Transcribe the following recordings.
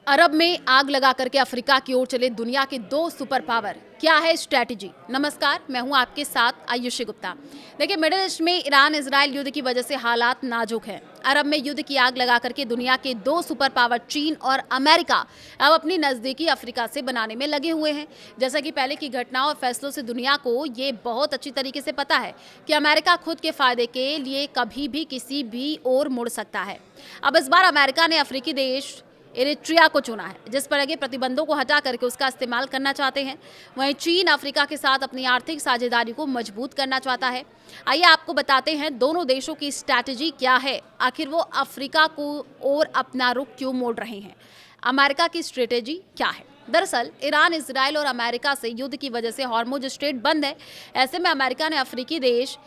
अरब में आग लगा करके अफ्रीका की ओर चले दुनिया के दो सुपर पावर, क्या है स्ट्रैटेजी। नमस्कार, मैं हूं आपके साथ आयुषी गुप्ता। देखिए, मिडिल ईस्ट में ईरान इजराइल युद्ध की वजह से हालात नाजुक हैं। अरब में युद्ध की आग लगा करके दुनिया के दो सुपर पावर चीन और अमेरिका अब अपनी नजदीकी अफ्रीका से बनाने में लगे हुए हैं। जैसा कि पहले की घटनाओं और फैसलों से दुनिया को ये बहुत अच्छी तरीके से पता है कि अमेरिका खुद के फायदे के लिए कभी भी किसी भी ओर मुड़ सकता है। अब इस बार अमेरिका ने अफ्रीकी देश इरिट्रिया को चुना है, जिस पर लगे प्रतिबंधों को हटा करके उसका इस्तेमाल करना चाहते हैं। वहीं चीन अफ्रीका के साथ अपनी आर्थिक साझेदारी को मजबूत करना चाहता है। आइए आपको बताते हैं दोनों देशों की स्ट्रैटेजी क्या है, आखिर वो अफ्रीका को और अपना रुख क्यों मोड़ रहे हैं। अमेरिका की स्ट्रैटेजी क्या है। दरअसल ईरान, इजराइल और अमेरिका से युद्ध की वजह से हॉर्मुज स्ट्रेट बंद है। ऐसे में अमेरिका ने अफ्रीकी देश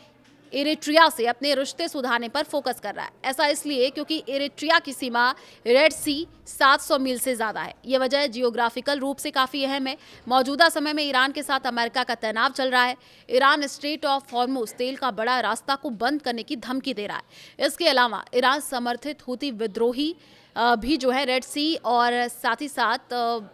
इरिट्रिया से अपने रिश्ते सुधारने पर फोकस कर रहा है। ऐसा इसलिए क्योंकि इरिट्रिया की सीमा रेड सी 700 मील से ज़्यादा है। ये वजह जियोग्राफिकल रूप से काफ़ी अहम है। मौजूदा समय में ईरान के साथ अमेरिका का तनाव चल रहा है। ईरान स्ट्रेट ऑफ हॉर्मुज तेल का बड़ा रास्ता को बंद करने की धमकी दे रहा है। इसके अलावा ईरान समर्थित हूती विद्रोही भी जो है रेड सी और साथ ही साथ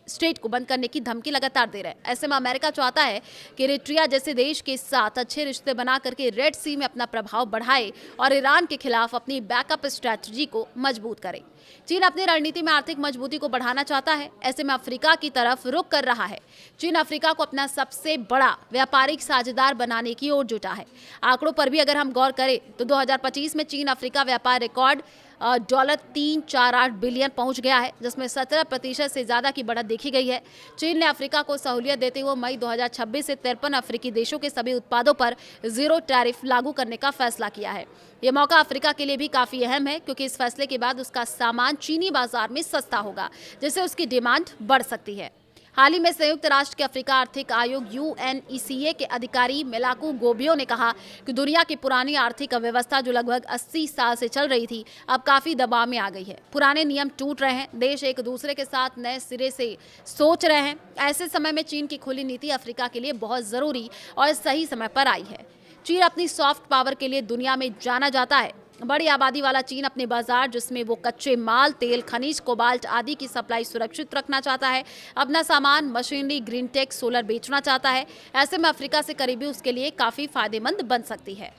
स्ट्रेट को बंद करने की धमकी लगातार दे रहा है। ऐसे में अमेरिका चाहता है कि इरिट्रिया जैसे देश के साथ अच्छे रिश्ते बना करके रेड सी में अपना प्रभाव बढ़ाए और ईरान के खिलाफ अपनी बैकअप स्ट्रैटेजी को मजबूत करे। चीन अपनी रणनीति में आर्थिक मजबूती को बढ़ाना चाहता है। ऐसे में अफ्रीका की तरफ रुख कर रहा है। चीन अफ्रीका को अपना सबसे बड़ा व्यापारिक साझेदार बनाने की ओर जुटा है। आंकड़ों पर भी अगर हम गौर करें तो 2025 में चीन अफ्रीका व्यापार रिकॉर्ड $348 बिलियन पहुंच गया है, जिसमें 17% से ज़्यादा की बढ़त देखी गई है। चीन ने अफ्रीका को सहूलियत देते हुए मई 2026 से 53 अफ्रीकी देशों के सभी उत्पादों पर जीरो टैरिफ लागू करने का फैसला किया है। ये मौका अफ्रीका के लिए भी काफ़ी अहम है, क्योंकि इस फैसले के बाद उसका सामान चीनी बाजार में सस्ता होगा, जिससे उसकी डिमांड बढ़ सकती है। हाल ही में संयुक्त राष्ट्र के अफ्रीका आर्थिक आयोग UNECA के अधिकारी मेलाकू गोबियो ने कहा कि दुनिया की पुरानी आर्थिक अव्यवस्था जो लगभग 80 साल से चल रही थी, अब काफ़ी दबाव में आ गई है। पुराने नियम टूट रहे हैं, देश एक दूसरे के साथ नए सिरे से सोच रहे हैं। ऐसे समय में चीन की खुली नीति अफ्रीका के लिए बहुत ज़रूरी और सही समय पर आई है। चीन अपनी सॉफ्ट पावर के लिए दुनिया में जाना जाता है। बड़ी आबादी वाला चीन अपने बाजार, जिसमें वो कच्चे माल, तेल, खनिज, कोबाल्ट आदि की सप्लाई सुरक्षित रखना चाहता है। अपना सामान, मशीनरी, ग्रीन टेक, सोलर बेचना चाहता है। ऐसे में अफ्रीका से करीबी उसके लिए काफ़ी फायदेमंद बन सकती है।